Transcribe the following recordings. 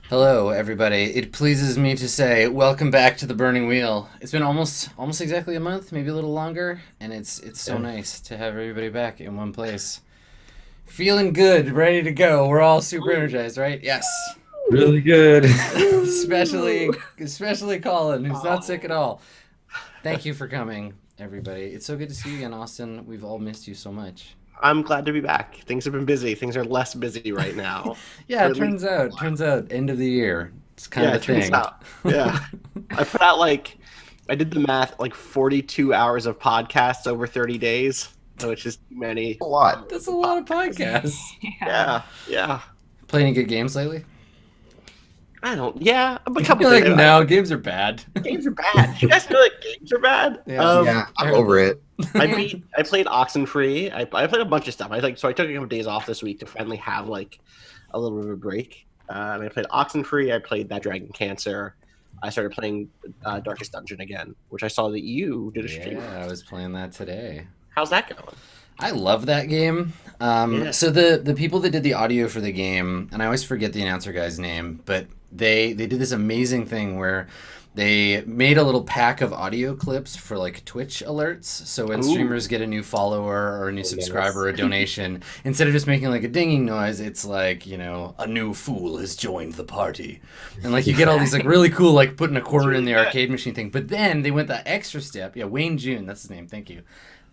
Hello, everybody. It pleases me to say, welcome back to the Burning Wheel. It's been almost exactly a month, maybe a little longer, and it's so nice to have everybody back in one place. Feeling good, ready to go. We're all super energized, right? Yes. Really good. especially Colin, who's not sick at all. Thank you for coming, everybody. It's so good to see you again, Austin. We've all missed you so much. I'm glad to be back. Things have been busy. Things are less busy right now. Yeah, it turns out, end of the year. It's kind of a thing. Yeah. I put out I did the math, 42 hours of podcasts over 30 days. So it's just too many. A lot. That's a lot of podcasts. Yeah. Play any good games lately? Yeah, a couple You're things. No, games are bad. Games are bad. You guys feel like games are bad? Yeah, I'm over it. I played Oxenfree. I played a bunch of stuff. So I took a couple days off this week to finally have a little bit of a break. And I played Oxenfree. I played That Dragon Cancer. I started playing Darkest Dungeon again, which I saw that you did a stream. Yeah, I was playing that today. How's that going? I love that game. So the people that did the audio for the game, and I always forget the announcer guy's name, but they did this amazing thing where they made a little pack of audio clips for Twitch alerts. So when streamers get a new follower or a new subscriber or a donation, instead of just making a dinging noise, it's a new fool has joined the party. And you get all these really cool putting a quarter in the arcade machine thing. But then they went the extra step. Yeah, Wayne June, that's his name. Thank you.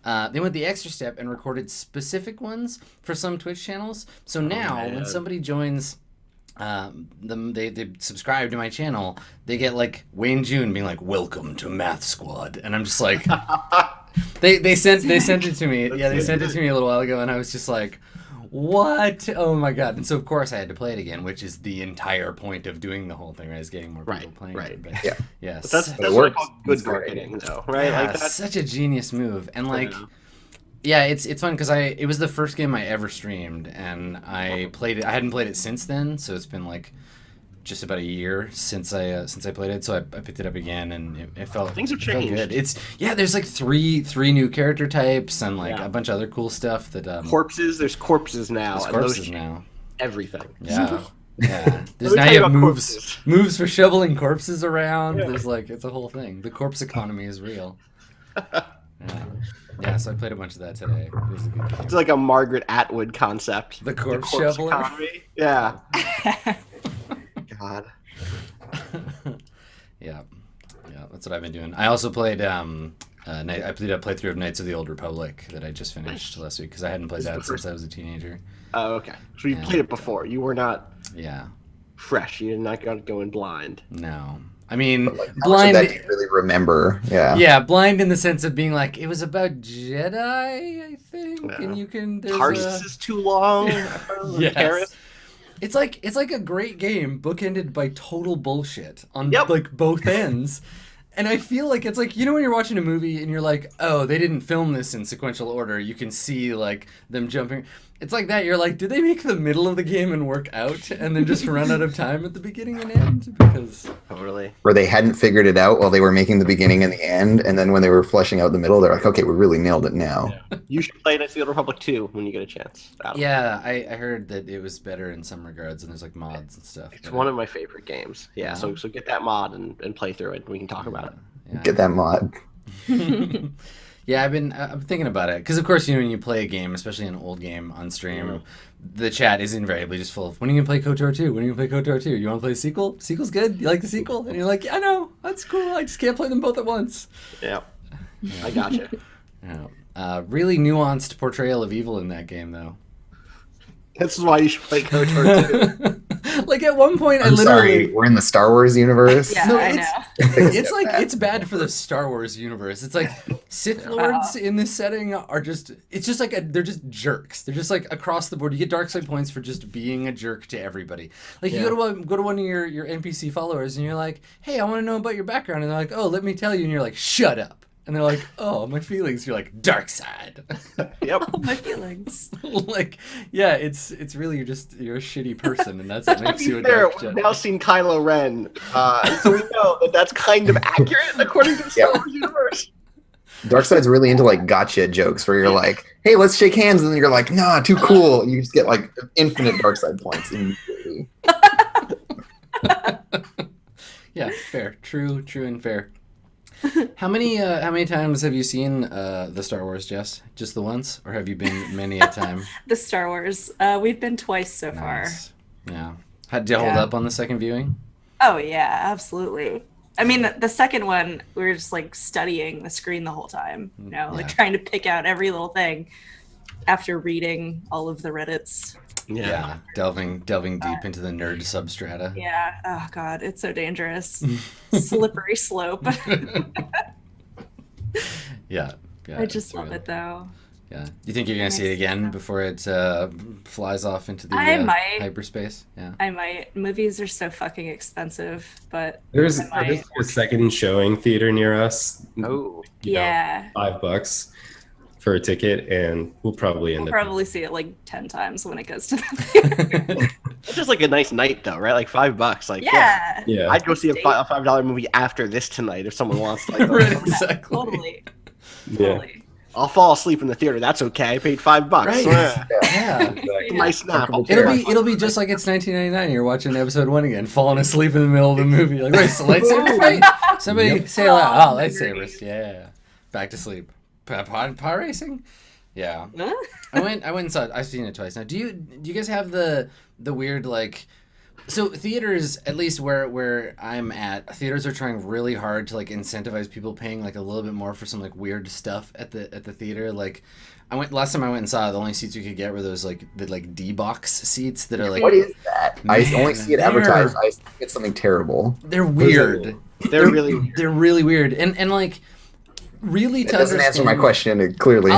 They went the extra step and recorded specific ones for some Twitch channels. So now when somebody joins they subscribe to my channel, they get Wayne June being welcome to Math Squad, and I'm just they sent it to me. Yeah, they sent it to me a little while ago, and I was just what? Oh my god. And so of course I had to play it again, which is the entire point of doing the whole thing, right? Is getting more people playing it. But yeah. But that's good marketing though, right? Yeah, that's such a genius move. And yeah, it's fun because it was the first game I ever streamed, and I played it. I hadn't played it since then, so it's been just about a year since I played it. So I picked it up again, and it felt things have changed. Felt good. There's three new character types and a bunch of other cool stuff that corpses. There's corpses now. There's corpses now. Everything. Yeah. Yeah. There's now you have moves for shoveling corpses around. Yeah. There's it's a whole thing. The corpse economy is real. Yeah, so I played a bunch of that today. It was a good game. It's like a Margaret Atwood concept. The corpse shoveler? Economy. Yeah. God. Yeah, that's what I've been doing. I also played I played a playthrough of Knights of the Old Republic that I just finished last week because I hadn't played that since I was a teenager. Oh, okay. So you played it before. You were not fresh. You did not go in blind. No. I mean, blind. That do you really remember? Yeah. Yeah, blind in the sense of being it was about Jedi, I think, and you can. Tarsus is too long. Yes. It's a great game, bookended by total bullshit on both ends. And I feel it's when you're watching a movie and you're oh, they didn't film this in sequential order. You can see them jumping. It's like that. You're did they make the middle of the game and work out and then just run out of time at the beginning and end? Because totally. Where they hadn't figured it out while they were making the beginning and the end, and then when they were fleshing out the middle, they're okay, we really nailed it now. Yeah. You should play Knights of the Old Republic 2 when you get a chance. Yeah, I heard that it was better in some regards, and there's mods and stuff. It's one of my favorite games. Yeah, so get that mod and play through it, and we can talk about it. Yeah. Get that mod. Yeah, I'm thinking about it because, of course, when you play a game, especially an old game on stream, the chat is invariably just full of, when are you gonna play KOTOR 2? When are you gonna play KOTOR 2? You want to play the sequel? The sequel's good. You like the sequel? And you're I know, that's cool. I just can't play them both at once. Yeah, I gotcha. Really nuanced portrayal of evil in that game, though. This is why you should play KOTOR 2. At one point, Sorry, we're in the Star Wars universe. Yeah, I know. It's bad for the Star Wars universe. It's Sith Lords in this setting are just. It's just they're just jerks. They're just across the board. You get dark side points for just being a jerk to everybody. You go to one of your NPC followers and you're hey, I want to know about your background, and they're oh, let me tell you, and you're shut up. And they're oh, my feelings. You're dark side. Yep. Oh, my feelings. Yeah, it's really you're a shitty person, and that's what makes you a fair, dark Jedi. We've now seen Kylo Ren, so we know that's kind of accurate according to the Star Wars universe. Darkseid's really into gotcha jokes where you're hey, let's shake hands, and then you're nah, too cool. And you just get infinite Darkseid points immediately. Yeah, fair. True, and fair. How many times have you seen the Star Wars, Jess? Just the once, or have you been many a time? The Star Wars. We've been twice so far. Nice. Yeah. How did you hold Yeah. up on the second viewing? Oh yeah, absolutely. I mean, the second one, we were just like studying the screen the whole time, like Yeah. trying to pick out every little thing after reading all of the Reddits. Yeah. Delving deep into the nerd substrata. Yeah. Oh God, it's so dangerous. Slippery slope. Yeah. Yeah. I just it's love real. it though. Yeah. You think you're gonna see it again before it flies off into the I might. hyperspace? Yeah. I might. Movies are so fucking expensive, but There's I might. a second showing theater near us. Oh, You know, Yeah. $5 for a ticket, and we'll probably end We'll up. probably see it like 10 times when it goes to the theater. it's just like a nice night though, right? Like $5. Like Yeah. Yeah. I'd go see a Date. $5 movie after this tonight if someone wants to. Like, Right, exactly. Totally. Yeah. Totally. I'll fall asleep in the theater. That's okay. I paid $5. Right. Yeah. Yeah. Exactly. Nice nap. I'll It'll pay be it'll be just like it's 1999. You're watching episode 1 again, falling asleep in the middle of the movie. Like, wait, it's a lightsaber fight? Somebody say it loud. Oh, lightsabers. Yeah. Back to sleep. Pod racing? Yeah. Huh? I went and saw it. I've seen it twice now. Do you guys have the weird like? So theaters, at least where I'm at, theaters are trying really hard to like incentivize people paying like a little bit more for some like weird stuff at the theater. Like, last time I went and saw it, the only seats you could get were those like the like D-box seats that are like What is that? I Man, only see it they're- advertised. I think it's something terrible. they're weird. They're really weird. They're really weird and like really That to doesn't answer my understand- question clearly.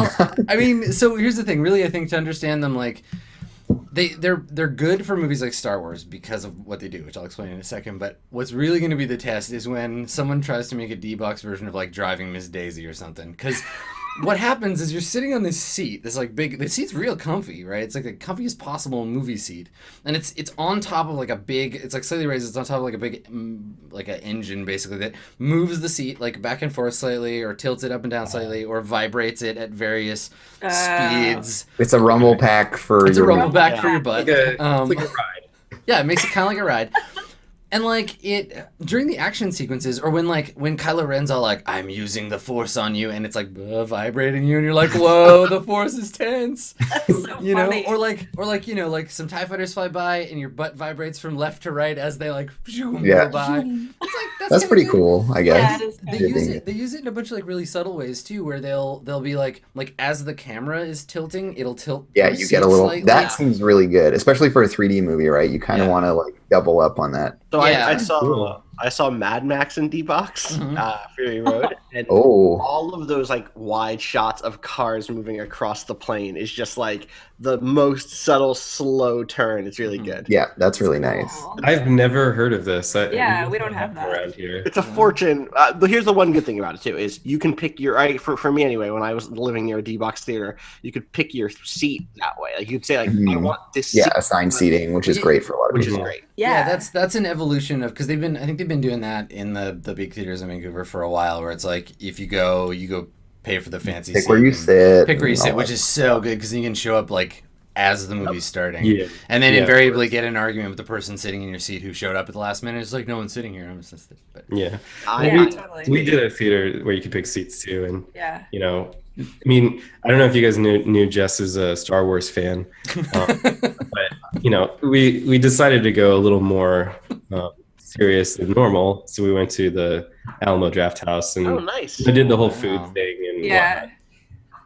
I mean, so here's the thing. Really, I think to understand them, like they're good for movies like Star Wars because of what they do, which I'll explain in a second. But what's really going to be the test is when someone tries to make a D-box version of like Driving Miss Daisy or something. Because what happens is you're sitting on this seat, this like big. The seat's real comfy, right? It's like the comfiest possible movie seat, and it's on top of like a big. It's like slightly raised. It's on top of like a big, like an engine basically that moves the seat like back and forth slightly, or tilts it up and down slightly, or vibrates it at various speeds. It's a rumble pack for It's a your rumble back for your butt. It's like a ride. Yeah, it makes it kind of like a ride. And like it during the action sequences, or when Kylo Ren's all like, "I'm using the Force on you," and it's like vibrating you, and you're like, "Whoa, the Force is tense," That's so you know, funny. or like you know, like some TIE fighters fly by, and your butt vibrates from left to right as they like go by. It's like That's kinda pretty good. cool, I guess. Yeah, it is They kinda use it. They use it in a bunch of like really subtle ways too, where they'll be like as the camera is tilting, it'll tilt. Yeah, the you get a seat little. slightly. That seems really good, especially for a 3D movie, right? You kind of Yeah. want to like double up on that. So Yeah. I saw Mad Max in D-Box, Mhm. Fury Road, and Oh, all of those like wide shots of cars moving across the plane is just like the most subtle, slow turn. It's really good. yeah, that's really nice. cool. I've never heard of this. Yeah, we don't have that. around here. It's a fortune. But here's the one good thing about it too: is you can pick your. For me anyway, when I was living near a D-Box theater, you could pick your seat that way. Like you'd say, like, I Mhm. want this. Yeah, seat, assigned seating, which is great for a lot of which is people. great. Yeah. that's an evolution of because I think they've been doing that in the big theaters in Vancouver for a while, where it's like if you go pay for the fancy Pick seat, where you and sit. pick where you and sit, all which that. is so good because you can show up like as the movie's starting, Yeah. and then Yeah, invariably of course. get in an argument with the person sitting in your seat who showed up at the last minute. It's like no one's sitting here. I'm just, but Yeah. Yeah, we, totally. we did a theater where you could pick seats too, and Yeah. you know, I mean, I don't know if you guys knew Jess is a Star Wars fan, but you know, we decided to go a little more serious than normal, so we went to the Alamo Draft House and Oh, nice. I did the whole food Wow. thing and Yeah.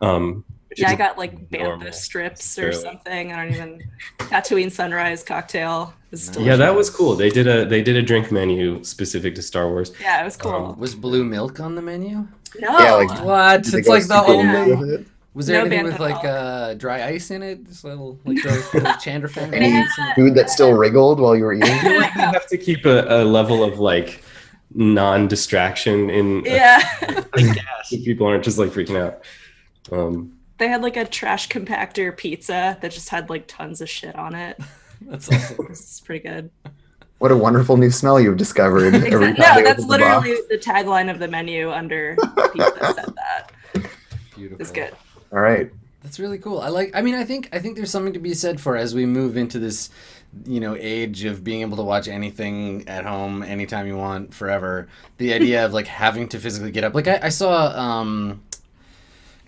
whatnot. Which Yeah, is I got like normal. bamboo strips or Fairly. something. I don't even Tatooine Sunrise cocktail. It was Yeah, delicious. Yeah, that was cool. They did a drink menu specific to Star Wars. Yeah, it was cool. was blue milk on the menu? No. Yeah, like- What? Did they It's go like the super only. with it? Was there No anything band with at like all. dry ice in it? Just little like little Chandra fan. Any beads? food that still wriggled while you were eating? I feel like you have to keep a level of like non-distraction in Yeah. I guess. so people aren't just like freaking out. They had like a trash compactor pizza that just had like tons of shit on it. That's awesome. It's pretty good. What a wonderful new smell you've discovered. Every time No, they that's open the box. literally the tagline of the menu under pizza said that. Beautiful. It's good. All right. That's really cool. I think there's something to be said for as we move into this, age of being able to watch anything at home anytime you want forever. The idea of like having to physically get up. Like I saw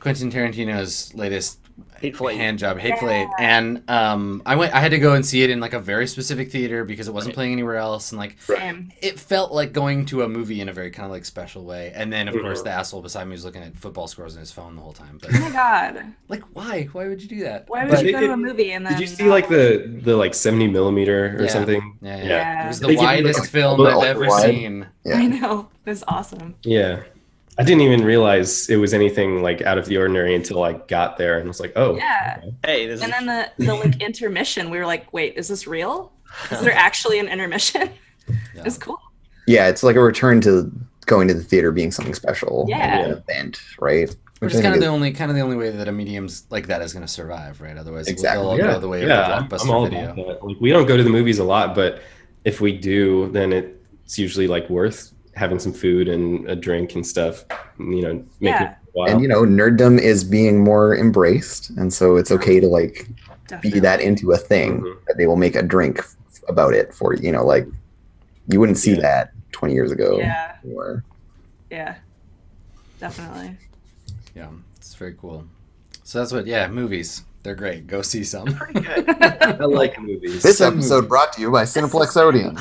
Quentin Tarantino's latest Hateful Eight. hand job, Hateful Eight, and I had to go and see it in like a very specific theater because it wasn't playing anywhere else, and like Same. it felt like going to a movie in a very kind of like special way. And then of course the asshole beside me was looking at football scores on his phone the whole time. But Oh my god. like, why would you do that? Why would But- you go to a movie and then? Did you see like the like 70 millimeter or Yeah. something? Yeah. It was the They give you, widest like, film the I've ever ultra-wide. seen. Yeah. I know. It was awesome. Yeah. I didn't even realize it was anything like out of the ordinary until I got there and was like, oh. Yeah. okay. Hey, this And is then the like intermission, we were like, wait, is this real? Is there actually an intermission? It was cool. Yeah, it's like a return to going to the theater being something special. Yeah. An event, right? Which is I kind of think the only way that a medium's like that is going to survive, right? Otherwise, Exactly. they'll all go the way of I'm the blockbuster all video. about that. Like, we don't go to the movies a lot, but if we do, then it's usually like worth having some food and a drink and stuff, making Yeah. it a while. And nerddom is being more embraced, and so it's okay to like Definitely. be that into a thing Mhm. that they will make a drink about it for like you wouldn't see Yeah. that 20 years ago. Yeah. Or, Yeah. Definitely. Yeah, it's very cool. So that's movies. They're great. Go see some. pretty good. I like movies. this Some episode movies. brought to you by Cineplex Odeon.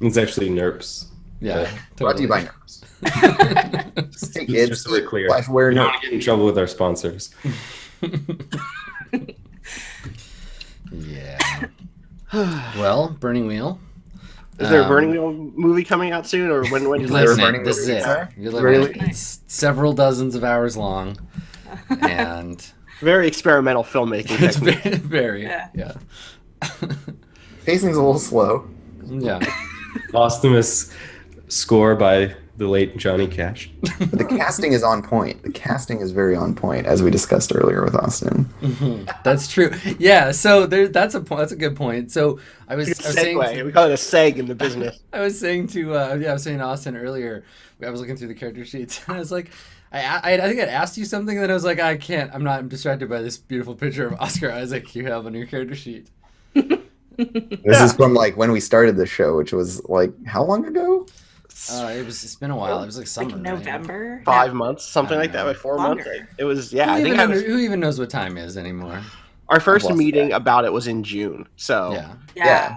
It's actually NERPs. Yeah, Brought to you by totally. Nerds. Hey kids, Just so we're clear. flashware We don't nerds. want to get in trouble with our sponsors. Yeah. Well, Burning Wheel. Is there a Um, Burning Wheel movie coming out soon, or when? You're can Listening. living I- it. Burning This is Wheel, it. sir? You're living Really? it. It's several dozens of hours long, and Very experimental filmmaking it's technique. very, Yeah. yeah. Pacing's a little slow. Yeah. Posthumous score by the late Johnny Cash. But the casting is on point. The casting is very on point, as we discussed earlier with Austin. That's true. Yeah. So that's a point. That's a good point. So I was saying. Segue. We call it a seg in the business. I was saying to I was saying to Austin earlier. I was looking through the character sheets, and I was like, I think I'd asked you something, and then I was like, I can't. I'm distracted by this beautiful picture of Oscar Isaac you have on your character sheet. This is from like when we started the show, which was like how long ago? It's been a while. It was like summer. Like right? November. 5 months, something I like that, don't like 4 months. Longer. It was, yeah. I think Who even knows what time is anymore? our first I've lost meeting track. about it was in June. So, Yeah. Yeah.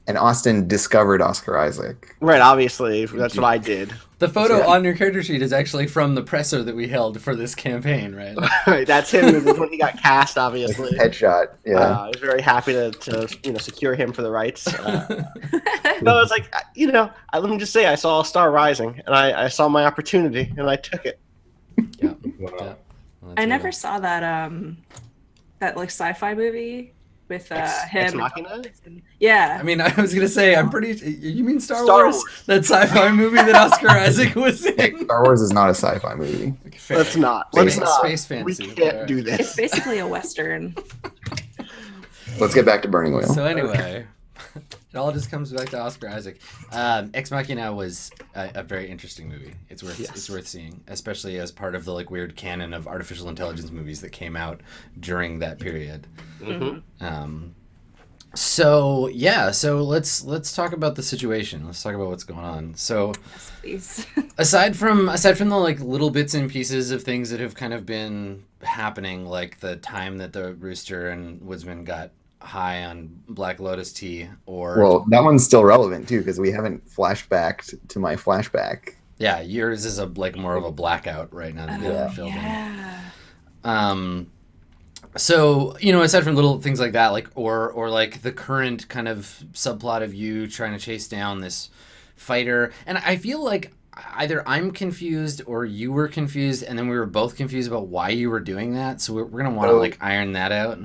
And Austin discovered Oscar Isaac. right, obviously, that's what I did. The photo Yeah. on your character sheet is actually from the presser that we held for this campaign, right? Right, that's him. It was when he got cast, obviously. Headshot. Yeah. I was very happy to secure him for the rights. No, I was like, let me just say, I saw a star rising, and I saw my opportunity, and I took it. Yeah. Wow. Yeah. Well, that's I never real. saw that like sci-fi movie with Ex him. Machina? Yeah. I mean, I was gonna say, I'm pretty. You mean Star Star Wars? Wars. That sci-fi movie that Oscar Isaac was in? Star Wars is not a sci-fi movie. Fair. Let's not. Space- Let's not. space We fantasy. can't do It's this. basically a western. Let's get back to Burning Wheel. So anyway, it all just comes back to Oscar Isaac. Ex Machina was a very interesting movie. It's worth seeing, especially as part of the like weird canon of artificial intelligence movies that came out during that period. Mhm. So let's talk about the situation. Let's talk about what's going on. So Yes, please. aside from the like little bits and pieces of things that have kind of been happening, like the time that the Rooster and Woodsman got high on Black Lotus tea, or Well, that one's still relevant too because we haven't flashbacked to my flashback. yeah, yours is more of a blackout right now that we haven't filled in. So, aside from little things like that, like or like the current kind of subplot of you trying to chase down this fighter, and I feel like either I'm confused or you were confused, and then we were both confused about why you were doing that. So we're gonna want to like iron that out.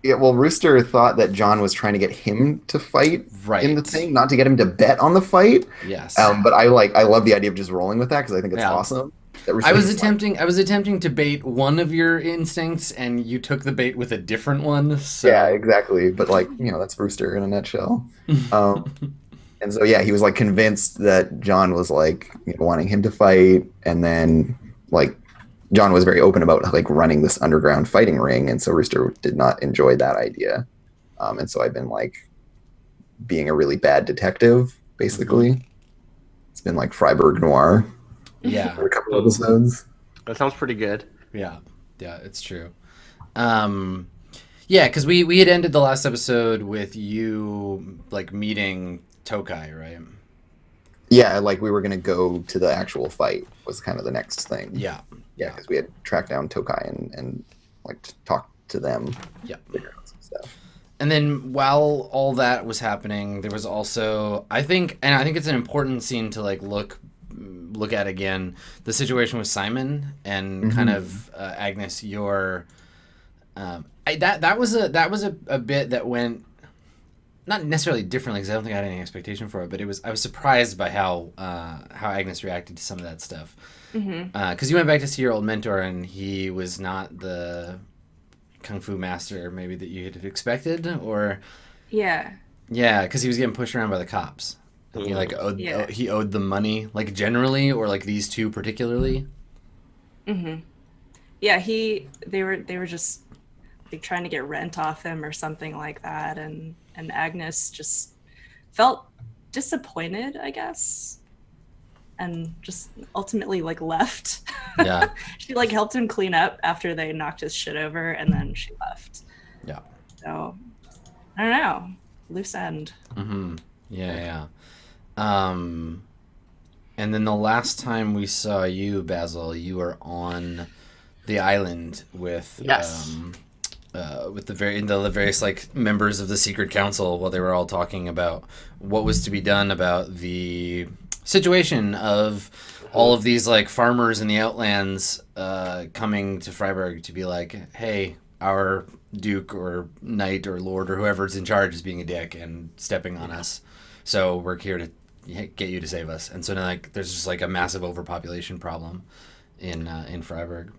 Yeah, well, Rooster thought that John was trying to get him to fight Right. in the thing, not to get him to bet on the fight. Yes. But I love the idea of just rolling with that because I think it's Yeah. awesome. That I Rooster's was like, attempting to bait one of your instincts, and you took the bait with a different one. So. Yeah, exactly. But that's Rooster in a nutshell. And so he was like convinced that John was like wanting him to fight, and then like John was very open about like running this underground fighting ring, and so Rooster did not enjoy that idea. And so I've been like being a really bad detective, basically. It's been like Freiburg Noir Yeah. for a couple episodes. That sounds pretty good. Yeah, it's true. Yeah, because we had ended the last episode with you like meeting Tokai, right? Yeah, like we were gonna go to the actual fight was kind of the next thing. Yeah, because we had tracked down Tokai and like talked to them. Yeah. Figure out some stuff. And then while all that was happening, there was also I think it's an important scene to like look at again, the situation with Simon and kind of Agnes, your that was a bit that went not necessarily differently because I don't think I had any expectation for it, but I was surprised by how Agnes reacted to some of that stuff. Because you went back to see your old mentor and he was not the kung fu master maybe that you had expected, or because he was getting pushed around by the cops. He like he owed them money, like generally, or like these two particularly. Yeah, they were just like trying to get rent off him or something like that, and Agnes just felt disappointed, I guess, and just ultimately like left. Yeah. She like helped him clean up after they knocked his shit over, and then she left. Yeah. So I don't know, loose end. Yeah. And then the last time we saw you, Basil, you were on the island with the various like members of the secret council while they were all talking about what was to be done about the situation of all of these like farmers in the outlands coming to Freiburg to be like, hey, our duke or knight or lord or whoever's in charge is being a dick and stepping on us, so we're here to get you to save us. And so now like there's just like a massive overpopulation problem in Freiburg.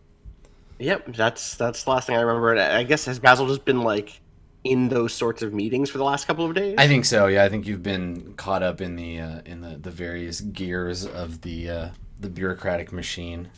Yep, that's the last thing I remember. I guess has Basil just been like in those sorts of meetings for the last couple of days? I think so. Yeah, I think you've been caught up in the various gears of the bureaucratic machine.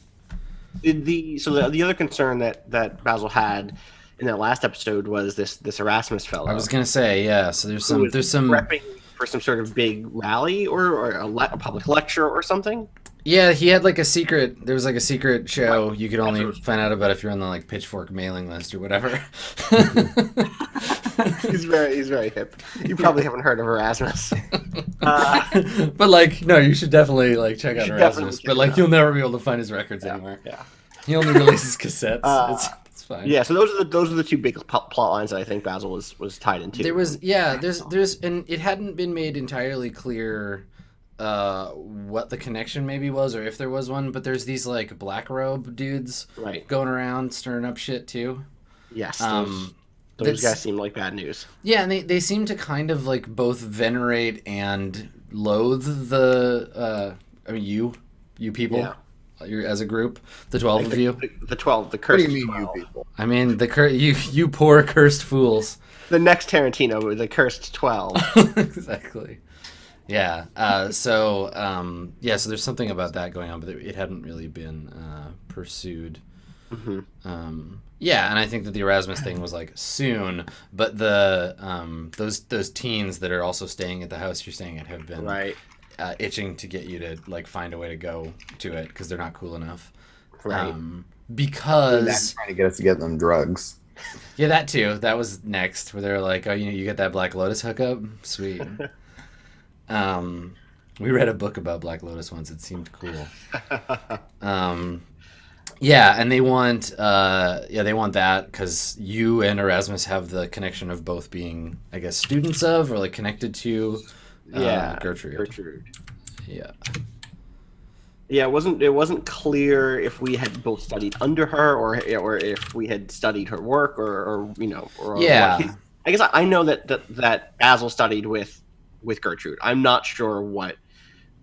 The other concern that Basil had in that last episode was this Erasmus fellow. I was gonna say, yeah. So there's some prepping for some sort of big rally or a public lecture or something. Yeah, he had like a secret. There was like a secret show you could only find out about if you're on the like Pitchfork mailing list or whatever. He's very hip. You probably haven't heard of Erasmus. But like, no, you should definitely like check out Erasmus. But like, you'll never be able to find his records anywhere. Yeah, he only releases cassettes. It's fine. Yeah, so those are the two big plot lines that I think Basil was tied into. There's and it hadn't been made entirely clear what the connection maybe was, or if there was one, but there's these like black robe dudes going around stirring up shit too. Yes, those guys seem like bad news. Yeah, and they seem to kind of like both venerate and loathe the you people. Yeah. You're, as a group, the 12 of you. The 12, the cursed. What do you mean, 12. you people? I mean, you poor cursed fools. The next Tarantino, the cursed 12. Exactly. Yeah. So there's something about that going on, but it hadn't really been pursued. Yeah, and I think that the Erasmus thing was like soon, but the those teens that are also staying at the house you're staying at have been itching to get you to like find a way to go to it because they're not cool enough. Right. Because that's trying to get us to get them drugs. Yeah, that too. That was next, where they're like, "Oh, you get that Black Lotus hookup? Sweet." We read a book about Black Lotus once. It seemed cool. Yeah, and they want that because you and Erasmus have the connection of both being, I guess, students of or like connected to Gertrude. Yeah. Yeah, it wasn't clear if we had both studied under her or if we had studied her work or yeah. I guess I know that Basil studied with Gertrude. I'm not sure what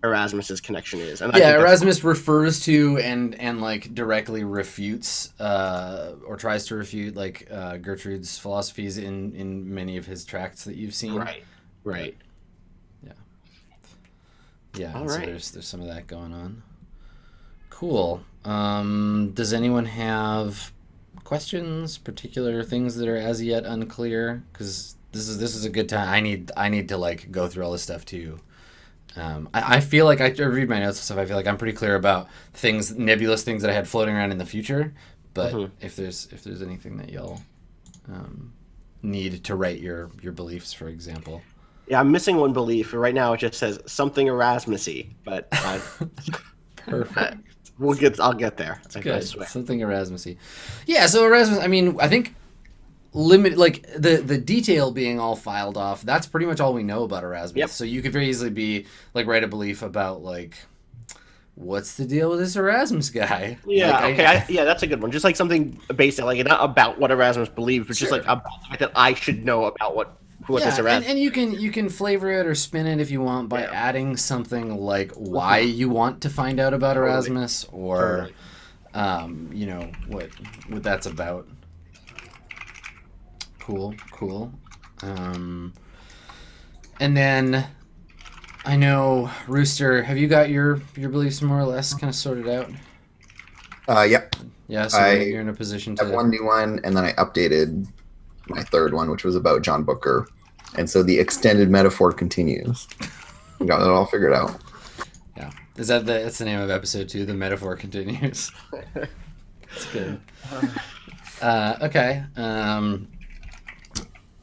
Erasmus's connection is. And Erasmus refers to and like directly refutes or tries to refute like Gertrude's philosophies in many of his tracts that you've seen. Right. Yeah. All so right. there's some of that going on. Cool. Does anyone have questions, particular things that are as yet unclear? Because this is a good time. I need to like go through all this stuff too. I feel like I read my notes and stuff. I feel like I'm pretty clear about things, nebulous things that I had floating around in the future. But if there's anything that y'all need to write your beliefs, for example. Yeah, I'm missing one belief. Right now, it just says something Erasmus-y, but Perfect. I'll get there. I swear. Something Erasmus-y. Yeah, so Erasmus, I mean, I think like the detail being all filed off, that's pretty much all we know about Erasmus. Yep. So you could very easily be like write a belief about like what's the deal with this Erasmus guy? Yeah, like, okay. Yeah, that's a good one. Just like something basic, like not about what Erasmus believes, but just Sure. like about the fact that I should know about what this Erasmus. And you can flavor it or spin it if you want by adding something like why you want to find out about Erasmus or you know what that's about. Cool. And then I know Rooster, have you got your beliefs more or less kind of sorted out? Yep. Yeah, so you're in a position I have to one new one, and then I updated my third one, which was about John Booker. And so the extended metaphor continues. We got it all figured out. Yeah. That's the name of episode 2, the metaphor continues. That's good. Okay.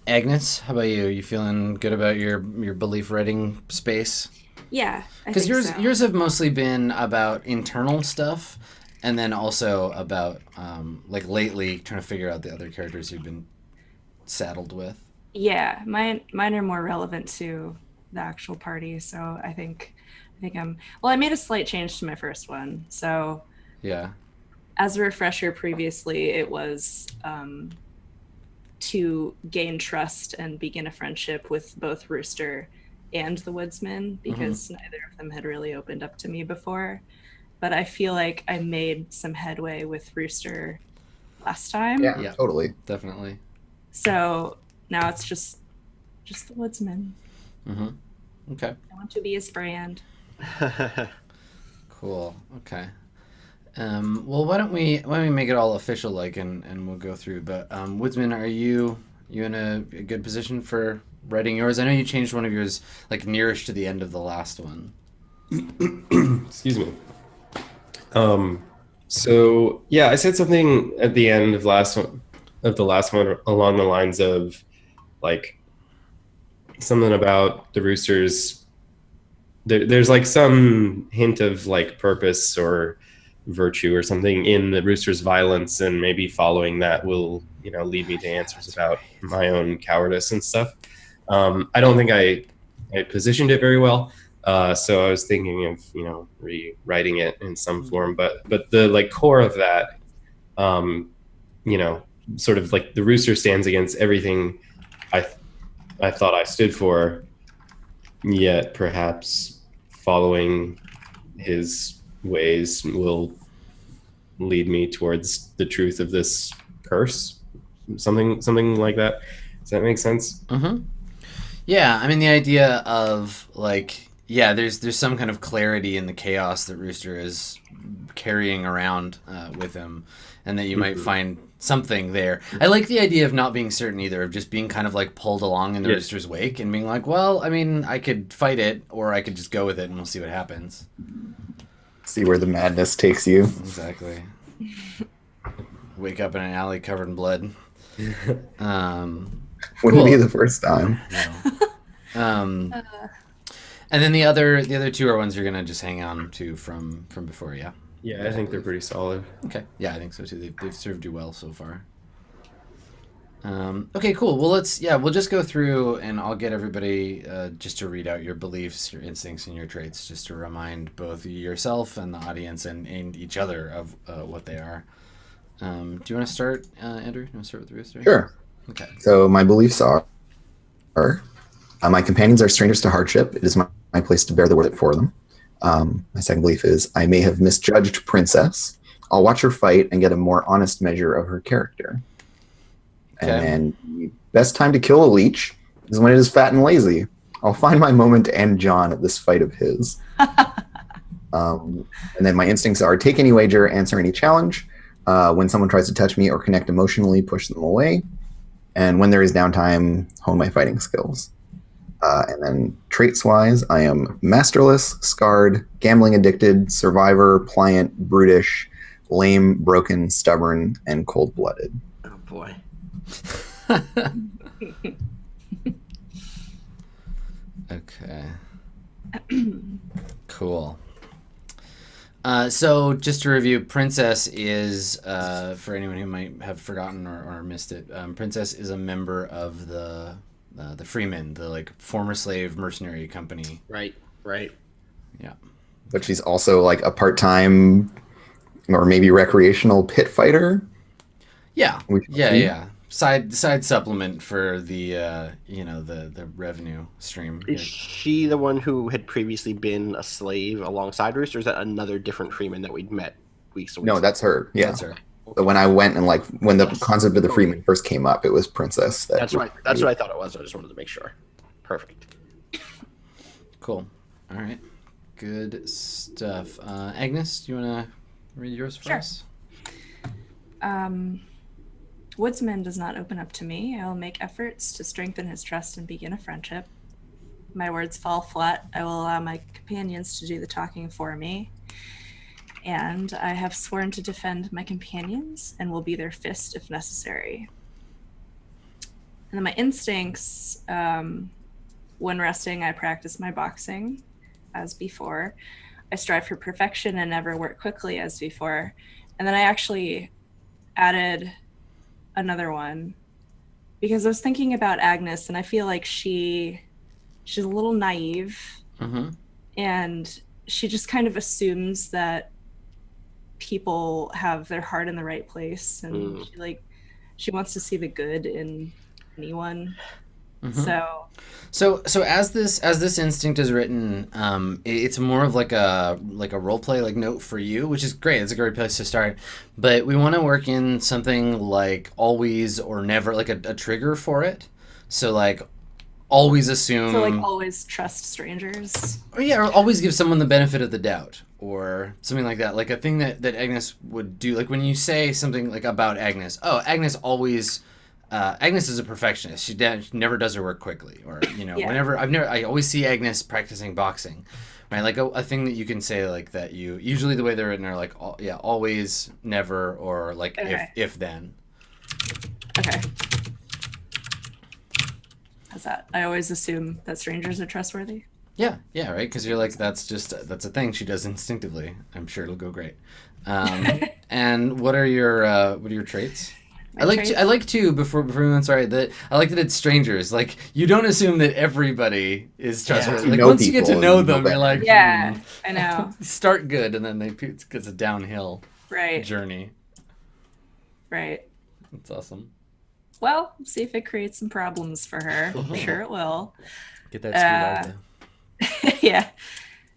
Agnes, how about you? You feeling good about your belief writing space? Yeah, Because yours have mostly been about internal stuff, and then also about like lately trying to figure out the other characters you've been saddled with. Yeah, mine are more relevant to the actual party. So I think I made a slight change to my first one. So Yeah. as a refresher, previously it was to gain trust and begin a friendship with both Rooster and the Woodsman, because neither of them had really opened up to me before. But I feel like I made some headway with Rooster last time. Yeah, totally. Definitely. So now it's just the Woodsman. Okay. I want to be his friend. Cool. Okay. Well, why don't we make it all official, like, and we'll go through. But Woodsman, are you in a good position for writing yours? I know you changed one of yours, like, nearest to the end of the last one. Excuse me. So yeah, I said something at the end of the last one along the lines of like something about the roosters. There's like some hint of like purpose or virtue or something in the rooster's violence, and maybe following that will, you know, lead me to answers about my own cowardice and stuff. I don't think I positioned it very well. So I was thinking of, you know, rewriting it in some form, but the like core of that, you know, sort of like the rooster stands against everything I thought I stood for, yet perhaps following his ways will lead me towards the truth of this curse, something like that. Does that make sense? Yeah, I mean the idea of like, yeah, there's some kind of clarity in the chaos that Rooster is carrying around with him, and that you might find something there. I like the idea of not being certain either, of just being kind of like pulled along in the Rooster's wake and being like, well, I mean, I could fight it, or I could just go with it and we'll see what happens. See where the madness takes you. Exactly. Wake up in an alley covered in blood. Wouldn't be the first time. No. And then the other two are ones you're gonna just hang on to from before, yeah. Yeah, I think they're pretty solid. Okay, yeah, I think so too. They've served you well so far. Okay, cool. Well, we'll just go through, and I'll get everybody just to read out your beliefs, your instincts, and your traits, just to remind both yourself and the audience and each other of what they are. Do you want to start, Andrew? You want to start with the rooster? Sure. Okay. So my beliefs are my companions are strangers to hardship. It is my place to bear the word for them. My second belief is I may have misjudged Princess. I'll watch her fight and get a more honest measure of her character. Okay. And then the best time to kill a leech is when it is fat and lazy. I'll find my moment to end John at this fight of his. And then my instincts are take any wager, answer any challenge. When someone tries to touch me or connect emotionally, push them away. And when there is downtime, hone my fighting skills. And then traits-wise, I am masterless, scarred, gambling addicted, survivor, pliant, brutish, lame, broken, stubborn, and cold-blooded. Oh boy. Okay. Cool. So just to review, Princess is, for anyone who might have forgotten or missed it, Princess is a member of the Freemen, the like former slave mercenary company. Right. Yeah. But she's also like a part-time or maybe recreational pit fighter. Yeah. Yeah. Side supplement for the the revenue stream. Is she the one who had previously been a slave alongside Rooster, or is that another different Freeman that we'd met weeks ago? No, that's her. Yeah. That's her. So when I went and like when the concept of the Freeman first came up, it was Princess. That's right. That's what I thought it was. I just wanted to make sure. Perfect. Cool. All right. Good stuff. Agnes, do you want to read yours for us? Woodsman does not open up to me. I will make efforts to strengthen his trust and begin a friendship. My words fall flat. I will allow my companions to do the talking for me. And I have sworn to defend my companions and will be their fist if necessary. And then my instincts, when resting, I practice my boxing as before. I strive for perfection and never work quickly as before. And then I actually added another one because I was thinking about Agnes, and I feel like she's a little naive, and she just kind of assumes that people have their heart in the right place, and she wants to see the good in anyone. So as this instinct is written, it's more of like a role play like note for you, which is great. It's a great place to start. But we want to work in something like always or never, like a trigger for it. So like always assume. So like always trust strangers. Or always give someone the benefit of the doubt or something like that. Like a thing that Agnes would do. Like when you say something like about Agnes, Agnes always. Agnes is a perfectionist. She never does her work quickly, or I always see Agnes practicing boxing, right? Like a thing that you can say like that. Usually the way they're written are like always, never, or like if then. Okay. How's that? I always assume that strangers are trustworthy. Yeah, right. Because you're like that's a thing she does instinctively. I'm sure it'll go great. And what are your traits? I like to before we went. Sorry, that I like that it's strangers. Like you don't assume that everybody is trustworthy. Like once you get to know them, you're like, I know. Start good, and then it's a downhill journey. Right. That's awesome. Well, see if it creates some problems for her. I'm sure it will. Get that screwed out. Yeah.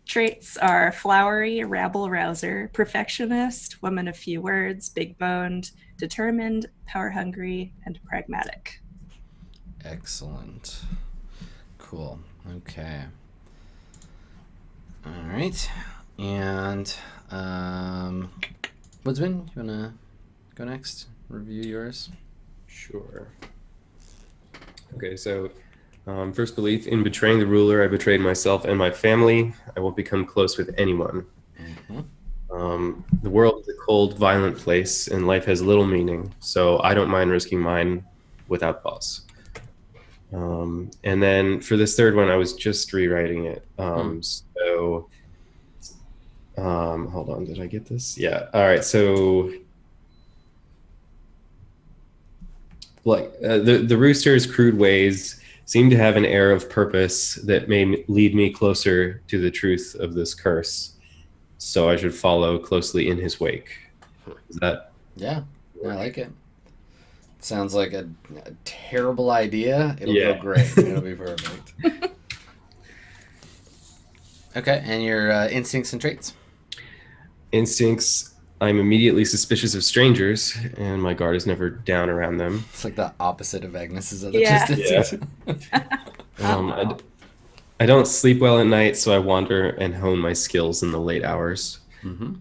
Traits are flowery, rabble-rouser, perfectionist, woman of few words, big-boned, determined, power-hungry, and pragmatic. Excellent. Cool. Okay. All right. And Woodsman, you want to go next? Review yours? Sure. Okay, so first belief, in betraying the ruler, I betrayed myself and my family. I won't become close with anyone. The world is a cold, violent place, and life has little meaning, so I don't mind risking mine without pause. And then for this third one, I was just rewriting it. So, hold on, did I get this? Yeah. All right. So, like the rooster's crude ways seem to have an air of purpose that may lead me closer to the truth of this curse. So I should follow closely in his wake. Is that? Yeah, I like it. Sounds like a terrible idea. It'll go great. It'll be perfect. Okay, and your instincts and traits? Instincts, I'm immediately suspicious of strangers, and my guard is never down around them. It's like the opposite of Agnes's other Yeah. instincts. I don't sleep well at night, so I wander and hone my skills in the late hours. Mm-hmm.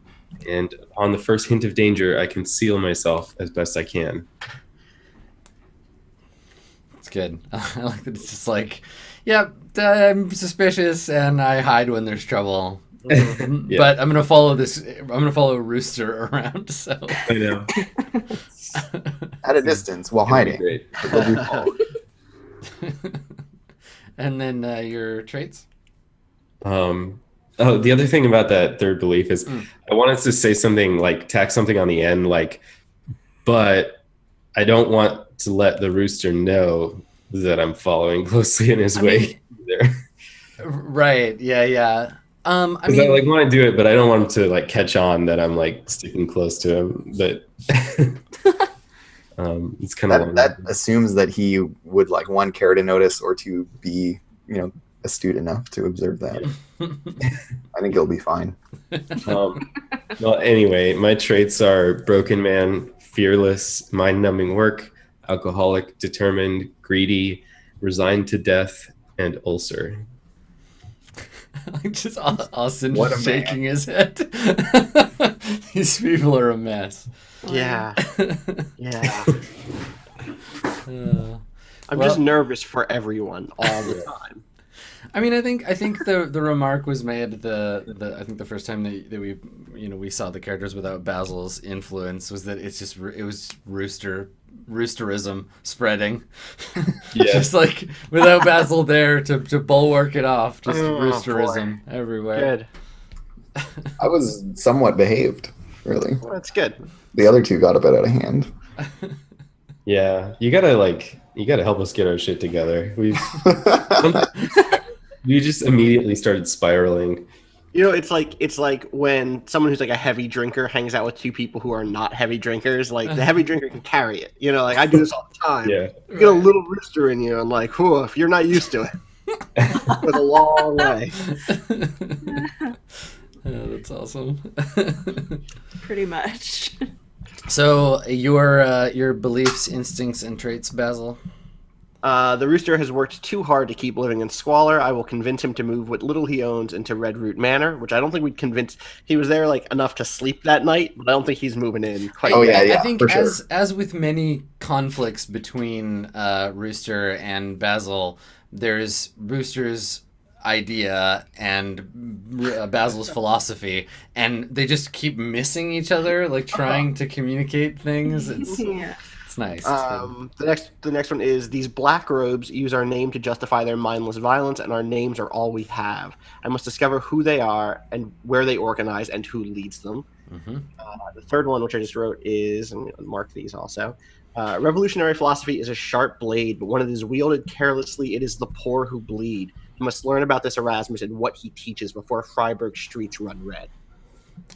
And upon the first hint of danger, I conceal myself as best I can. It's good. I like that it's just like, yep, I'm suspicious and I hide when there's trouble. Yeah. But I'm gonna follow Rooster around. So I know. At a distance while It'll be hiding. great. They'll be followed. And then your traits. The other thing about that third belief is I wanted to say something like tack something on the end, like, but I don't want to let the rooster know that I'm following closely in his way either. Right. Yeah. I Because mean, I like want to do it, but I don't want him to like catch on that I'm like sticking close to him. But it's kind of That assumes that he would like one, care to notice, or two, be astute enough to observe that. I think he'll be fine. Well, anyway, my traits are broken man, fearless, mind-numbing work, alcoholic, determined, greedy, resigned to death, and ulcer. like just Austin What just a man. shaking his head. These people are a mess. Yeah. Yeah. I'm Well- just nervous for everyone all the time. I mean, I think the remark was made I think the first time that we saw the characters without Basil's influence was that it was roosterism spreading. Yeah. Just like without Basil there to bulwark it off, just Oh, roosterism everywhere. Good. I was somewhat behaved, really. Well, that's good. The other two got a bit out of hand. Yeah, you gotta help us get our shit together. We just immediately started spiraling. You know, it's like when someone who's like a heavy drinker hangs out with two people who are not heavy drinkers. Like the heavy drinker can carry it. You know, like I do this all the time. Yeah. You get a little rooster in you, and like, whew, if you're not used to it, it goes a long way. Yeah, that's awesome. Pretty much. So your beliefs, instincts, and traits, Basil. The rooster has worked too hard to keep living in squalor. I will convince him to move what little he owns into Redroot Manor, which I don't think we'd convince. He was there like enough to sleep that night, but I don't think he's moving in quite Oh, yet. yeah, I think for sure. as with many conflicts between Rooster and Basil, there's Rooster's idea and Basil's philosophy, and they just keep missing each other, like trying to communicate things. Yeah. It's nice. The next one is these black robes use our name to justify their mindless violence, and our names are all we have. I must discover who they are and where they organize and who leads them. Mm-hmm. The third one, which I just wrote, is, and mark these also. Revolutionary philosophy is a sharp blade, but when it is wielded carelessly, it is the poor who bleed. You must learn about this Erasmus and what he teaches before Freiburg streets run red.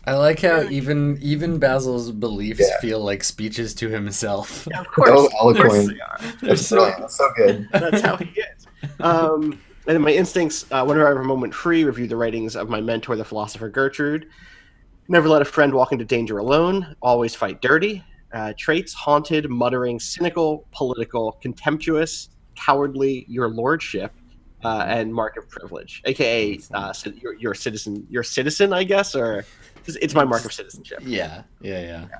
I like how even Basil's beliefs feel like speeches to himself. Yeah, of course. So Of course eloquent. they are. That's brilliant. That's so good. That's how he is. And then my instincts, whenever I have a moment free, review the writings of my mentor, the philosopher Gertrude. Never let a friend walk into danger alone. Always fight dirty. Traits, haunted, muttering, cynical, political, contemptuous, cowardly, your lordship, and mark of privilege, aka your citizen, I guess, or it's my mark of citizenship. Yeah.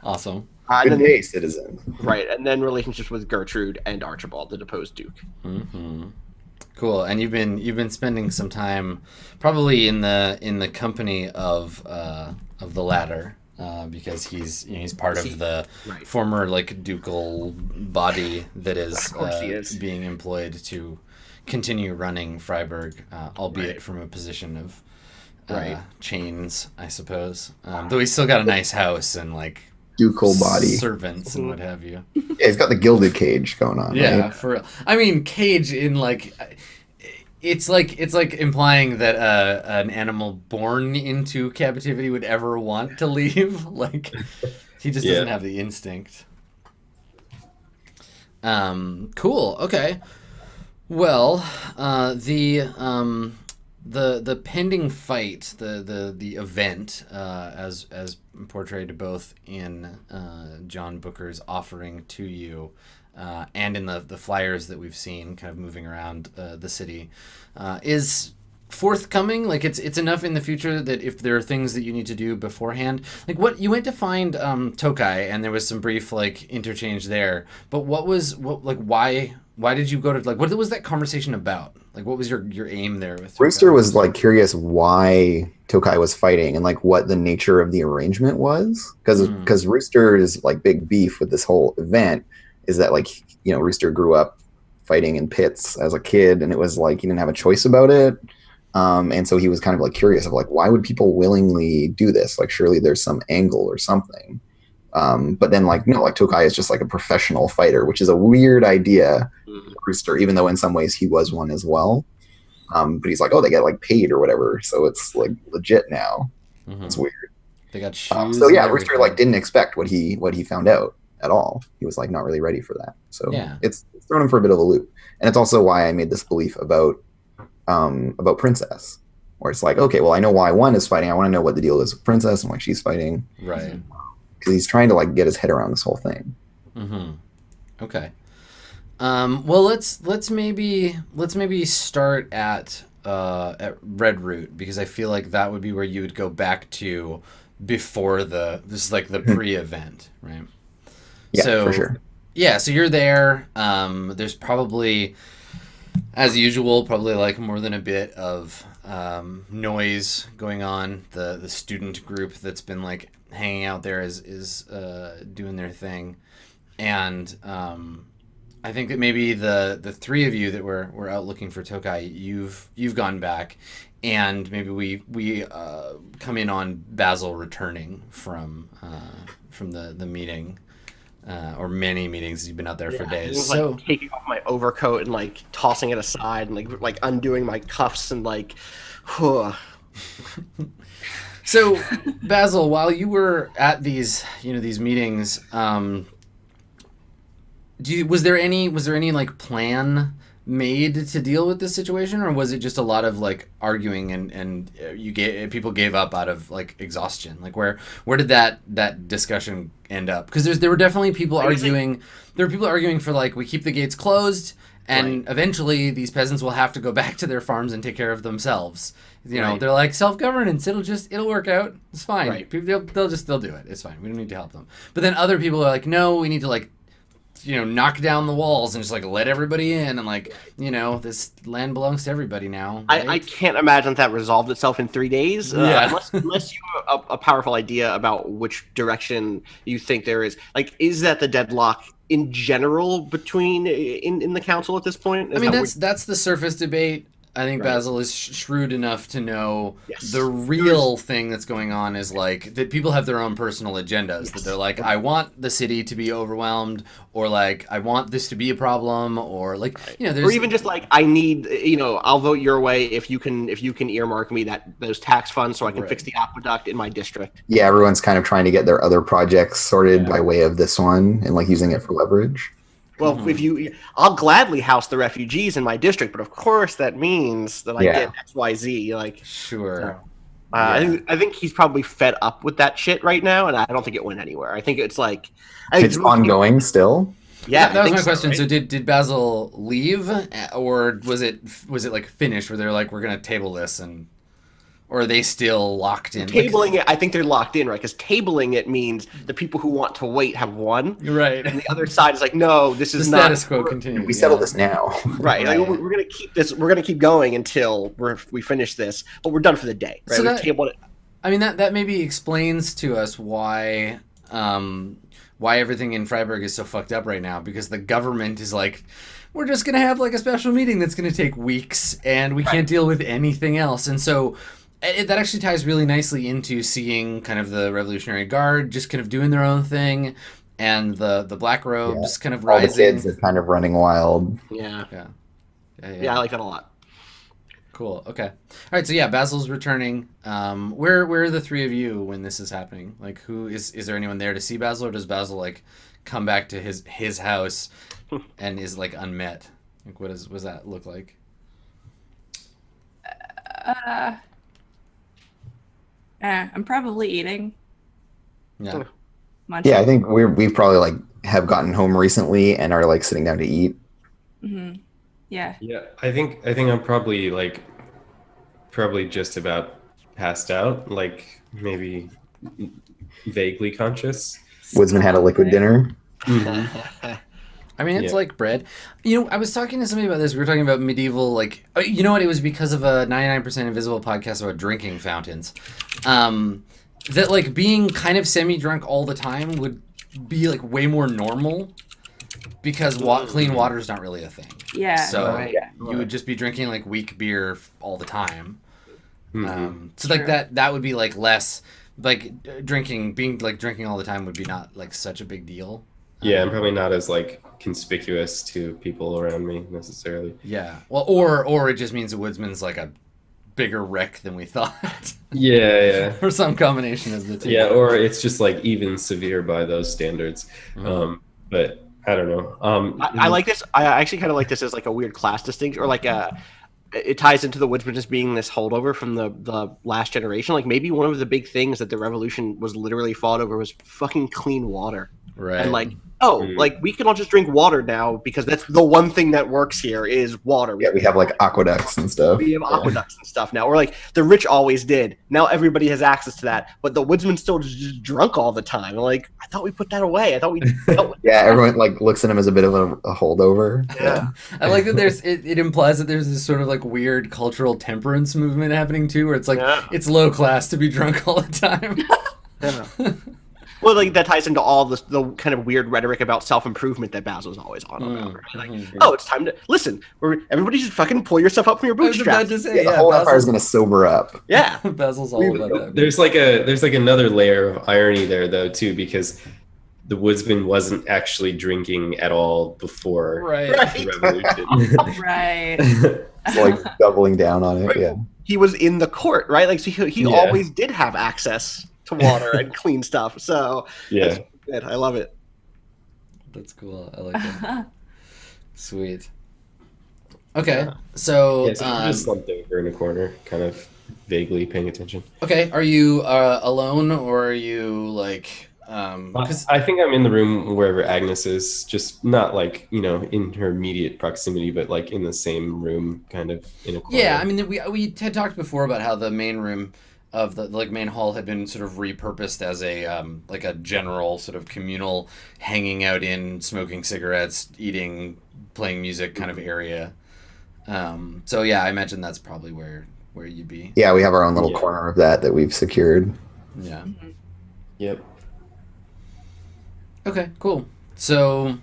Awesome. And Good then, day, citizen. right, and then relationships with Gertrude and Archibald, the deposed duke. Mm-hmm. Cool. And you've been spending some time, probably in the company of the latter, because he's part of the Right. former like ducal body that is, Of course he is. being employed to continue running Freiburg, albeit Right. from a position of Right. chains, I suppose. Though he's still got a nice house and like Ducal body. servants and what have you. Yeah, he's got the gilded cage going on. Yeah, Right? for real. I mean, cage in like, it's like implying that an animal born into captivity would ever want to leave. Like, he just doesn't have the instinct. Cool. Okay. Well, the pending fight, the event, as portrayed both in John Booker's offering to you, and in the flyers that we've seen kind of moving around the city, is forthcoming? Like it's enough in the future that if there are things that you need to do beforehand, like what you went to find Tokai, and there was some brief like interchange there. But why did you go to, like, what was that conversation about? Like what was your aim there with Tokai? Rooster was like curious why Tokai was fighting and like what the nature of the arrangement was, because Rooster's like big beef with this whole event is that, like, you know, Rooster grew up fighting in pits as a kid, and it was like he didn't have a choice about it. And so he was kind of like curious of like, why would people willingly do this? Like, surely there's some angle or something. But then like, no, like Tokai is just like a professional fighter, which is a weird idea, Rooster, even though in some ways he was one as well. But he's like, oh, they get like paid or whatever, so it's like legit now. It's weird. They got shoes. So yeah, Rooster like didn't expect what he found out at all. He was like not really ready for that. So yeah, it's thrown him for a bit of a loop. And it's also why I made this belief about Princess, where it's like, okay, well, I know why one is fighting. I want to know what the deal is with Princess and why she's fighting. Right. Because he's trying to like get his head around this whole thing. Okay. Well, let's maybe start at Red Root, because I feel like that would be where you would go back to before this is like the pre-event, right? Yeah, so, for sure. Yeah, so you're there. There's probably, as usual, probably like more than a bit of noise going on. The student group that's been like hanging out there is doing their thing, and I think that maybe the three of you that were out looking for Tokai, you've gone back, and maybe we come in on Basil returning from the meeting. Or many meetings. You've been out there for days. Was, so like, taking off my overcoat and like tossing it aside and like undoing my cuffs and like. So, Basil, while you were at these meetings, was there any like plan made to deal with this situation, or was it just a lot of like arguing and people gave up out of like exhaustion? Like where did that discussion end up? Because there were definitely people arguing. There were people arguing for like, we keep the gates closed, and eventually these peasants will have to go back to their farms and take care of themselves. You know, they're like, self-governance, it'll work out. It's fine. Right. They'll do it. It's fine. We don't need to help them. But then other people are like, no, we need to like, knock down the walls and just like let everybody in, and like, this land belongs to everybody now. Right? I can't imagine that resolved itself in 3 days. Unless you have a powerful idea about which direction you think there is. Like, is that the deadlock in general between in the council at this point? I mean, that's the surface debate. I think Basil is shrewd enough to know the real thing that's going on is like that people have their own personal agendas, that they're like, I want the city to be overwhelmed, or like, I want this to be a problem, or like, there's... Or even just like, I need, I'll vote your way if you can earmark me those tax funds so I can fix the aqueduct in my district. Yeah, everyone's kind of trying to get their other projects sorted by way of this one and like using it for leverage. Well, I'll gladly house the refugees in my district, but of course that means that I get XYZ. Like, sure. I think he's probably fed up with that shit right now, and I don't think it went anywhere. I think it's like it's ongoing still. Yeah, that was my question. Right? So did Basil leave, or was it like finished where they're like, we're gonna table this, or are they still locked in? Tabling it, I think they're locked in, right? Because tabling it means the people who want to wait have won. Right. And the other side is like, no, this is the not... status quo continues. We settle this now. Right. Like, we're going to keep this... We're going to keep going until we finish this, but we're done for the day, right? So We've tabled it. I mean, that maybe explains to us why everything in Freiburg is so fucked up right now, because the government is like, we're just going to have like a special meeting that's going to take weeks, and we can't deal with anything else. And so... that actually ties really nicely into seeing kind of the Revolutionary Guard just kind of doing their own thing, and the Black Robes kind of rising. All the kids are kind of running wild. Yeah, I like that a lot. Cool. Okay. All right. So yeah, Basil's returning. Where are the three of you when this is happening? Like, who is there anyone there to see Basil, or does Basil like come back to his house and is like unmet? Like, what does that look like? I'm probably eating. Yeah. Munching. Yeah, I think we've probably like have gotten home recently and are like sitting down to eat. Mm-hmm. Yeah. Yeah, I think I'm probably like probably just about passed out, like maybe vaguely conscious. Woodsman had a liquid dinner. I mean, it's Yeah. like bread. You know, I was talking to somebody about this. We were talking about medieval, like, you know what? It was because of a 99% Invisible podcast about drinking fountains. That, like, being kind of semi-drunk all the time would be, like, way more normal because clean water is not really a thing. Yeah. So Right. you would just be drinking, like, weak beer all the time. So, True. like, that would be, like, less, like, drinking all the time would be not, like, such a big deal. Yeah, I'm probably not as like conspicuous to people around me necessarily. Yeah. Well, or it just means the Woodsman's like a bigger wreck than we thought. Yeah. Or some combination of the two. Yeah, or it's just like even severe by those standards. But I don't know. I like this. I actually kind of like this as like a weird class distinction, or like it ties into the Woodsman just being this holdover from the last generation. Like maybe one of the big things that the revolution was literally fought over was fucking clean water. Right. And like, like we can all just drink water now because that's the one thing that works here is water. Yeah, we have like aqueducts and stuff. We have aqueducts and stuff now. Or like the rich always did. Now everybody has access to that. But the Woodsman's still just drunk all the time. Like, I thought we put that away. I thought we dealt with Yeah, everyone like looks at him as a bit of a holdover. Yeah. I like that it implies that there's this sort of like weird cultural temperance movement happening too, where it's like it's low class to be drunk all the time. Yeah. Well, like that ties into all the kind of weird rhetoric about self-improvement that Basil's always on about. Right? Like, oh, it's time to listen. Everybody just fucking pull yourself up from your I was about bootstraps. to say, The whole empire is going to sober up. Yeah. Basil's all about that. There's like another layer of irony there though too, because the Woodsman wasn't actually drinking at all before the revolution. Right. It's like doubling down on it. Yeah. He was in the court, right? Like, so he always did have access to water and clean stuff. So Yeah. that's good. I love it. That's cool. I like that. Sweet. Okay, so Yeah, so I'm just slumped over in a corner, kind of vaguely paying attention. okay, are you alone or are you like? 'Cause I think I'm in the room wherever Agnes is, just not like, in her immediate proximity, but like in the same room, kind of in a corner. yeah, I mean we had talked before about how the main room of the like main hall had been sort of repurposed as a like a general sort of communal hanging out in, smoking cigarettes, eating, playing music kind of area. So yeah, I imagine that's probably where you'd be. Yeah, we have our own little corner of that we've secured. Yeah. Yep. Okay, cool. So,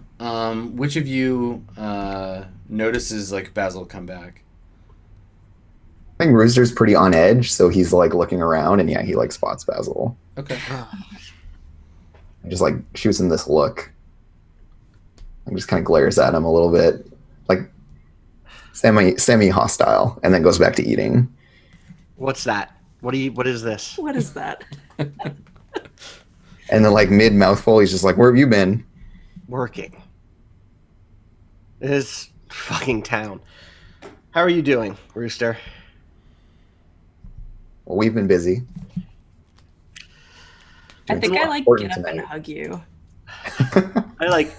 which of you notices like Basil come back? I think Rooster's pretty on edge, so he's like looking around, and yeah, he like spots Basil. Okay. And just like shoots him this look, and just kind of glares at him a little bit, like semi hostile, and then goes back to eating. What's that? What is this? What is that? And then like mid mouthful, he's just like, "Where have you been?" Working. This fucking town. How are you doing, Rooster? Well, we've been busy. I think I like Important get up and tonight. hug you. I like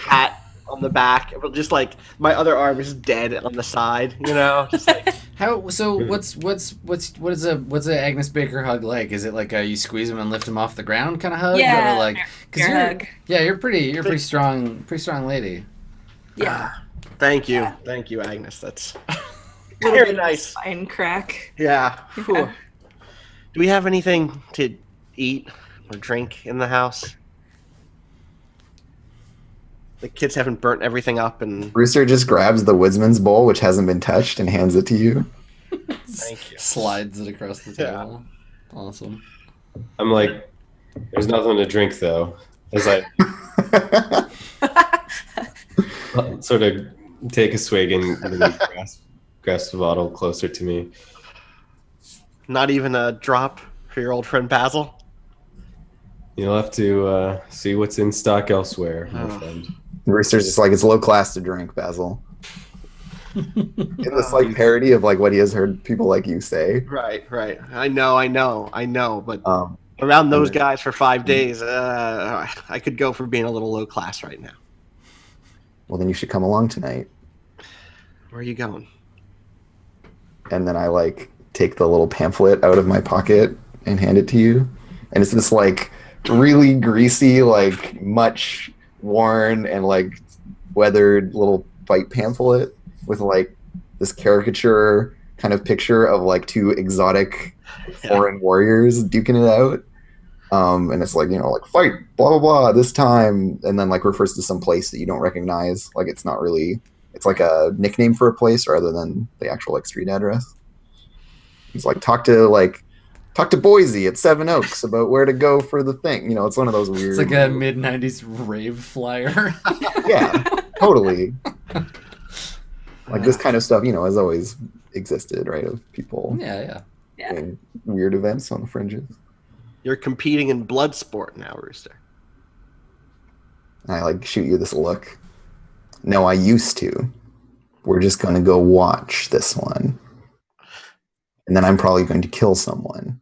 pat on the back, but just like my other arm is dead on the side, just like How? So what's a Agnes Baker hug like? Is it like you squeeze him and lift him off the ground kind of hug? Yeah, Or like, bear hug. Yeah, you're pretty strong lady. Yeah. Thank you, Agnes. That's very nice. Spine crack. Yeah. Yeah. Whew. Do we have anything to eat or drink in the house? The kids haven't burnt everything up, and Rooster just grabs the Woodsman's bowl, which hasn't been touched, and hands it to you. thank you. Slides it across the Yeah. table. Awesome. I'm like, there's nothing to drink though, as I sort of take a swig and really grasp the bottle closer to me. Not even a drop for your old friend Basil. You'll have to see what's in stock elsewhere, my Oh. friend. Rooster's just like, "It's low class to drink, Basil." In this like parody of like what he has heard people like you say. Right. I know. But Um, around those guys for 5 days, I could go for being a little low class right now. well, then you should come along tonight. Where are you going? And then I like take the little pamphlet out of my pocket and hand it to you. And it's this like really greasy, like much worn and like weathered little fight pamphlet with like this caricature kind of picture of like two exotic foreign warriors duking it out. And it's like, like fight, blah, blah, blah, this time. And then like refers to some place that you don't recognize. Like it's not really, it's like a nickname for a place rather than the actual like street address. It's like, talk to Boise at Seven Oaks about where to go for the thing. It's one of those weird. It's like a mid-90s rave flyer. Yeah, totally. Like this kind of stuff, has always existed, right? Of people Yeah. doing weird events on the fringes. You're competing in blood sport now, Rooster. And I like shoot you this look. No, I used to. We're just going to go watch this one. And then I'm probably going to kill someone.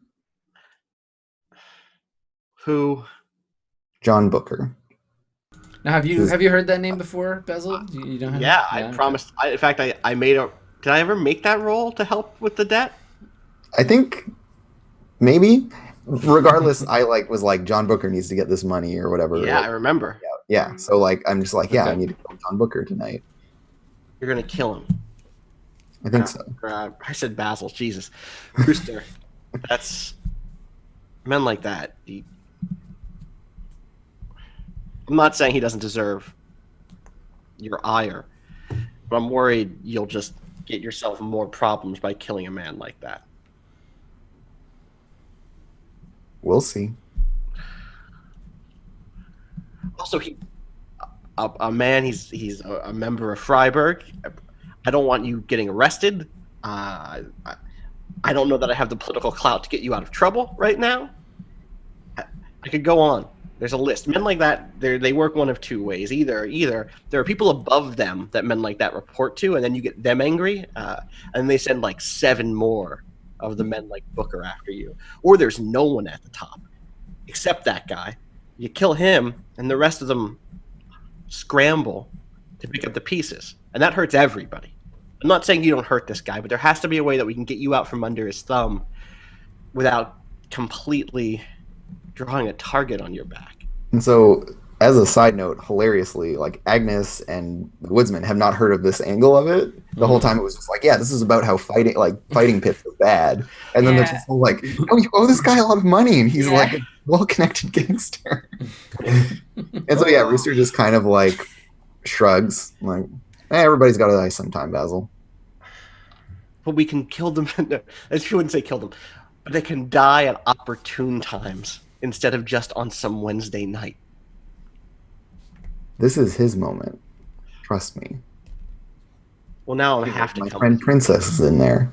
Who? John Booker. Now, have you heard that name before, Basil? You don't have? Yeah, I promised. In fact, I made a. Did I ever make that roll to help with the debt? I think maybe. Regardless, I was like John Booker needs to get this money or whatever. Yeah, I remember. Yeah. So like I'm just like, Okay. I need to kill John Booker tonight. You're gonna kill him. I think so. I said Basil. Jesus, Rooster. That's men like that. I'm not saying he doesn't deserve your ire, but I'm worried you'll just get yourself more problems by killing a man like that. We'll see. Also, a man. He's a member of Freiburg. I don't want you getting arrested. I don't know that I have the political clout to get you out of trouble right now. I could go on. There's a list. Men like that, they work one of two ways. Either there are people above them that men like that report to, and then you get them angry, and they send like 7 more of the men like Booker after you. Or there's no one at the top, except that guy. You kill him, and the rest of them scramble to pick up the pieces. And that hurts everybody. I'm not saying you don't hurt this guy, but there has to be a way that we can get you out from under his thumb without completely drawing a target on your back. And so, as a side note, hilariously, like Agnes and the Woodsman have not heard of this angle of it. The whole time it was just like, yeah, this is about how fighting pits are bad. And then they're just all like, oh, you owe this guy a lot of money, and he's like a well-connected gangster. And so, yeah, Rooster just kind of like shrugs, like, everybody's got to die sometime, Basil. But we can kill them. I wouldn't say kill them, but they can die at opportune times instead of just on some Wednesday night. This is his moment. Trust me. Well, now I have to My kill friend them. Princess is in there.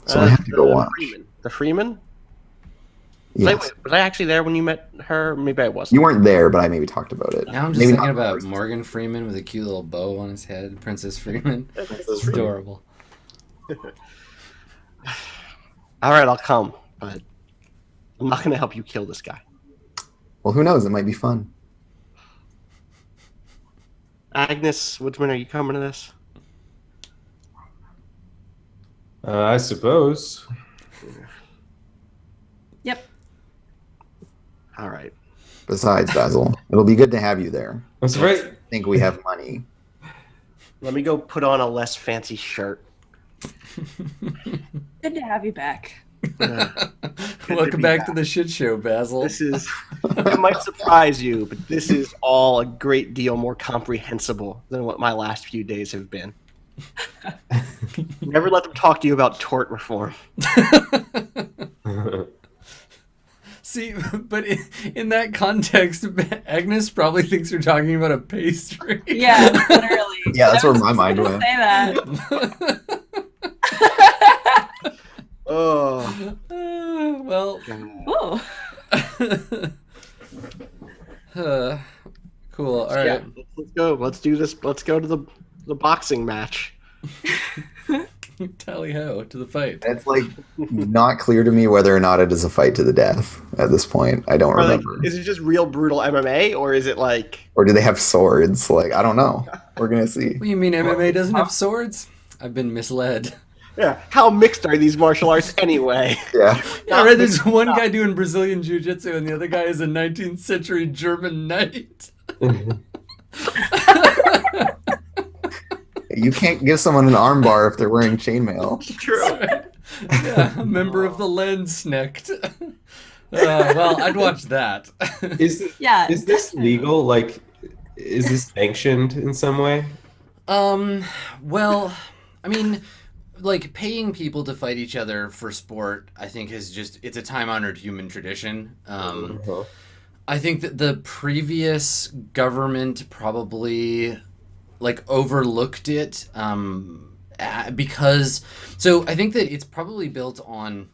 So I have to go watch. The Freeman? Yes. Was I actually there when you met her? Maybe I wasn't. You weren't there, but I maybe talked about it. Now I'm just Maybe thinking not about first. Morgan Freeman with a cute little bow on his head, Princess Freeman. Princess Adorable. All right, I'll come, but I'm not going to help you kill this guy. Well, who knows? It might be fun. Agnes Woodsman, are you coming to this? I suppose. Yep. All right. Besides, Basil, it'll be good to have you there. I'm surprised. I think we have money. Let me go put on a less fancy shirt. Good to have you back. Welcome back to the shit show, Basil. This is, it might surprise you, but this is all a great deal more comprehensible than what my last few days have been. Never let them talk to you about tort reform. See, but in that context, Agnes probably thinks you're talking about a pastry. Yeah, literally. Yeah, that's I where was my just mind gonna went. Say that. Oh. Well, Ooh. cool. All Yeah, right. let's go. Let's do this. Let's go to the boxing match. Tally ho to the fight. It's like not clear to me whether or not it is a fight to the death at this point. I don't Or like, remember. is it just real brutal MMA, or is it like? Or do they have swords? Like, I don't know. We're gonna see. What do you mean MMA doesn't have swords? I've been misled. Yeah. How mixed are these martial arts anyway? Yeah. Yeah, right. There's one guy doing Brazilian jiu-jitsu, and the other guy is a 19th century German knight. You can't give someone an armbar if they're wearing chainmail. True. Yeah, a member of the Landsknecht. Well, I'd watch that. Yeah. Is this definitely. legal? Like, is this sanctioned in some way? Well, I mean, like paying people to fight each other for sport, I think it's a time-honored human tradition. Uh-huh. I think that the previous government probably like overlooked it because so I think that it's probably built on,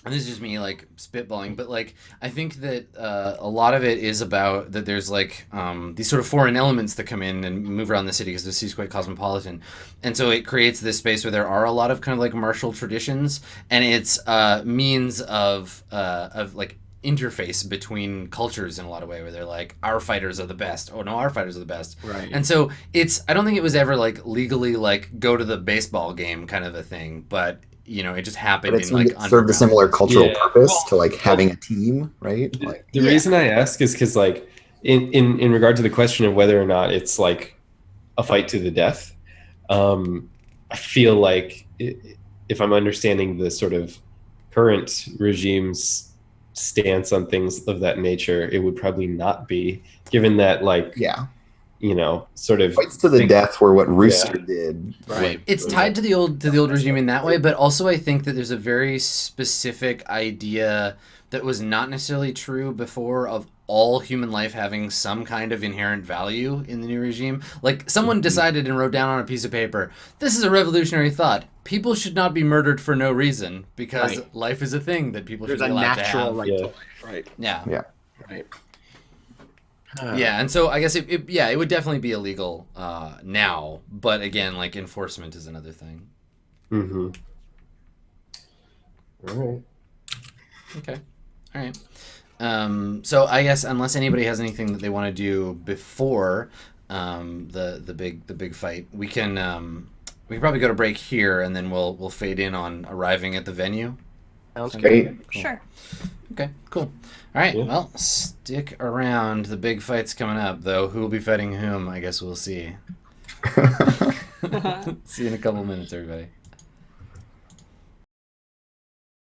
and this is just me like spitballing, but like I think that a lot of it is about that there's like these sort of foreign elements that come in and move around the city because the city's quite cosmopolitan, and so it creates this space where there are a lot of kind of like martial traditions, and it's means of like interface between cultures in a lot of way where they're like our fighters are the best, oh no, our fighters are the best, Right. and so I don't think it was ever like legally like go to the baseball game kind of a thing, but you know, it just happened But it in like served a underground. similar cultural Yeah. purpose to like having a team, right? Like, The reason I ask is because, like, in regard to the question of whether or not it's like a fight to the death, I feel like if I'm understanding the sort of current regime's stance on things of that nature, it would probably not be, given that, like, yeah, you know, sort of fights to the think- death were what Rooster did. Right. It's tied to the old regime in that way, but also I think that there's a very specific idea that was not necessarily true before of all human life having some kind of inherent value in the new regime. Like someone decided and wrote down on a piece of paper, this is a revolutionary thought. People should not be murdered for no reason because Right. life is a thing that people There's should a be allowed to natural have. right Yeah. to life. Right. Yeah. Yeah. Right. Yeah, and so I guess it would definitely be illegal now, but again, like enforcement is another thing. Mhm. All right. Okay. All right. So I guess unless anybody has anything that they want to do before the big fight, we can probably go to break here, and then we'll fade in on arriving at the venue. Sounds Great. good. Sure. Okay. Cool. All right. Yeah. Well, stick around. The big fight's coming up, though. Who will be fighting whom? I guess we'll see. See you in a couple minutes, everybody.